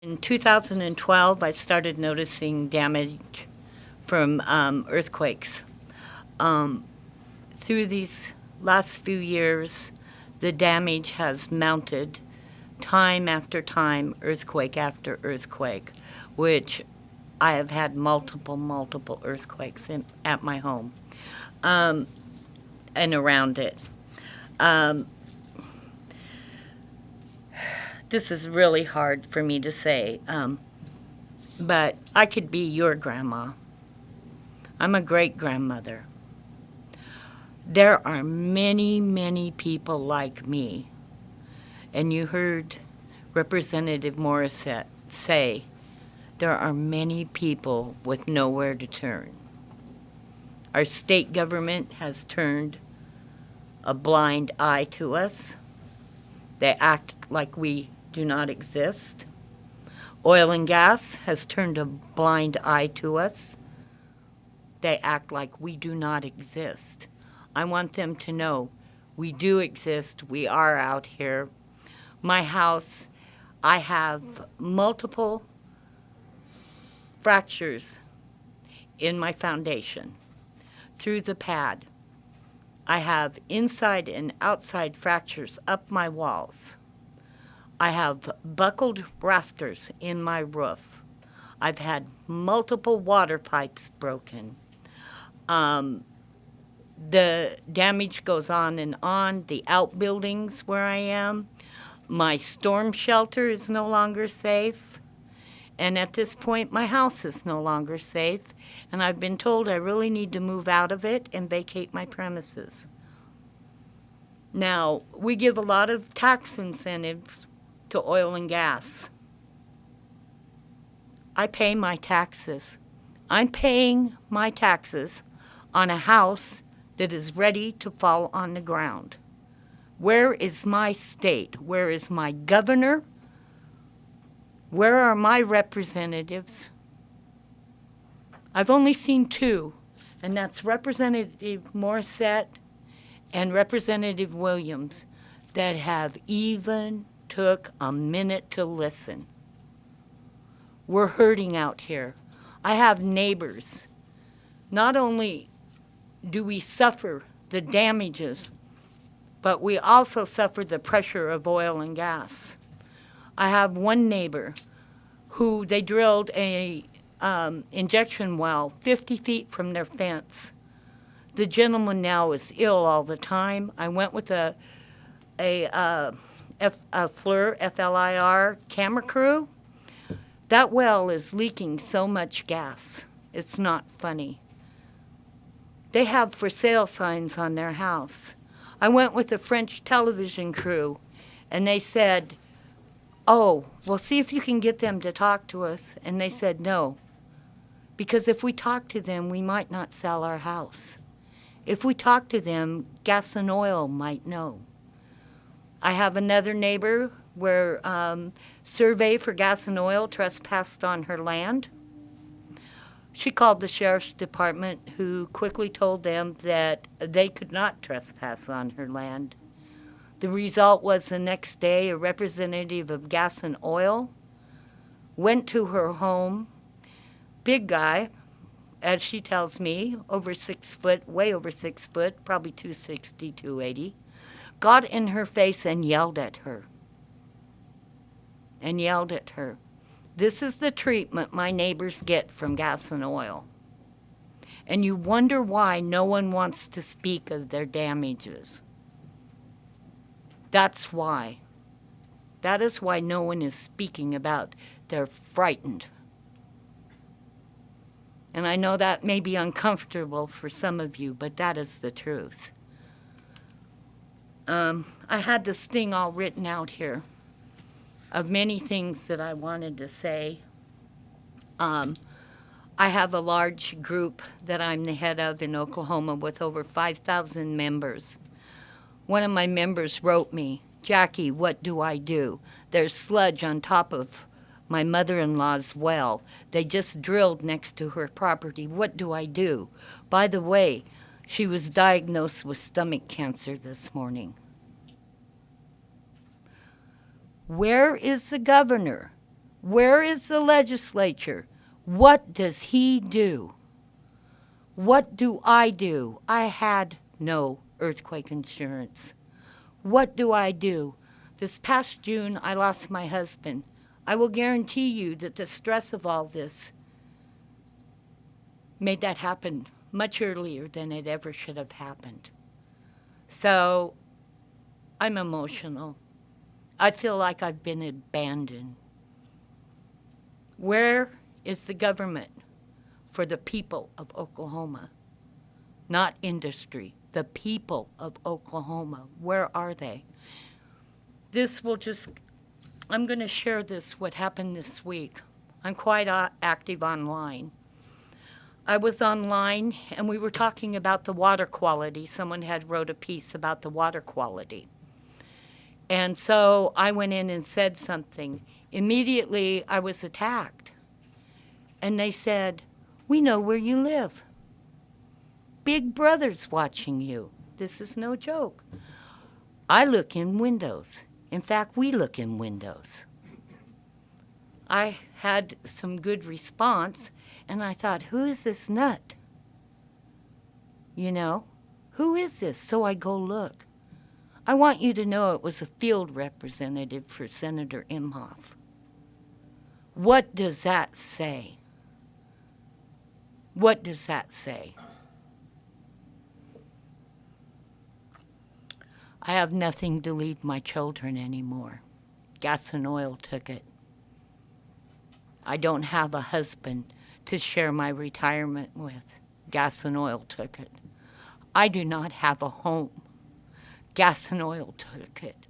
In 2012, I started noticing damage from earthquakes. Um, Through these last few years, the damage has mounted time after time, earthquake after earthquake, which I have had multiple earthquakes at my home and around it. Um, this is really hard for me to say, but I could be your grandma. I'm a great grandmother. There are many people like me. And you heard Representative Morrissette say there are many people with nowhere to turn. Our state government has turned a blind eye to us. They act like we do not exist. Oil and gas has turned a blind eye to us. They act like we do not exist. I want them to know we do exist. We are out here. My house, I have multiple fractures in my foundation through the pad. I have inside and outside fractures up my walls. I have buckled rafters in my roof. I've had multiple water pipes broken. The damage goes on and on. The outbuildings where I am, my storm shelter is no longer safe. And at this point, my house is no longer safe. And I've been told I really need to move out of it and vacate my premises. Now, we give a lot of tax incentives to oil and gas. I pay my taxes. I'm paying my taxes on a house that is ready to fall on the ground. Where is my state? Where is my governor? Where are my representatives? I've only seen two, and that's Representative Morrissette and Representative Williams, that have even took a minute to listen. We're hurting out here. I have neighbors. Not only do we suffer the damages, but we also suffer the pressure of oil and gas. I have one neighbor who they drilled a injection well 50 feet from their fence. The gentleman now is ill all the time. I went with a FLIR, F-L-I-R camera crew. That well is leaking so much gas. It's not funny. They have for sale signs on their house. I went with a French television crew, and they said, "Oh, well, see if you can get them to talk to us." And they said no, because if we talk to them, we might not sell our house. If we talk to them, Gas and Oil might know. I have another neighbor where Survey for Gas and Oil trespassed on her land. She called the sheriff's department, who quickly told them that they could not trespass on her land. The result was the next day, a representative of Gas and Oil went to her home. Big guy, as she tells me, over 6 foot, way over 6 foot, probably 260, 280, got in her face and yelled at her. This is the treatment my neighbors get from Gas and Oil. And you wonder why no one wants to speak of their damages. That's why. That is why no one is speaking about they're frightened. And I know that may be uncomfortable for some of you, but that is the truth. I had this thing all written out here of many things that I wanted to say. I have a large group that I'm the head of in Oklahoma with over 5,000 members. One of my members wrote me, "Jackie, what do I do? There's sludge on top of my mother-in-law's well. They just drilled next to her property. What do I do?" By the way, she was diagnosed with stomach cancer this morning. Where is the governor? Where is the legislature? What does he do? What do? I had no earthquake insurance. What do? This past June, I lost my husband. I will guarantee you that the stress of all this made that happen much earlier than it ever should have happened. So I'm emotional. I feel like I've been abandoned. Where is the government for the people of Oklahoma? Not industry, the people of Oklahoma. Where are they? I'm going to share this, what happened this week. I'm quite active online. I was online and we were talking about the water quality. Someone had wrote a piece about the water quality. And so I went in and said something. Immediately I was attacked. And they said, "We know where you live. Big Brother's watching you." This is no joke. I look in windows. In fact, we look in windows. I had some good response, and I thought, who is this nut? You know, who is this? So I go look. I want you to know it was a field representative for Senator Imhoff. What does that say? What does that say? I have nothing to leave my children anymore. Gas and oil took it. I don't have a husband to share my retirement with. Gas and oil took it. I do not have a home. Gas and oil took it.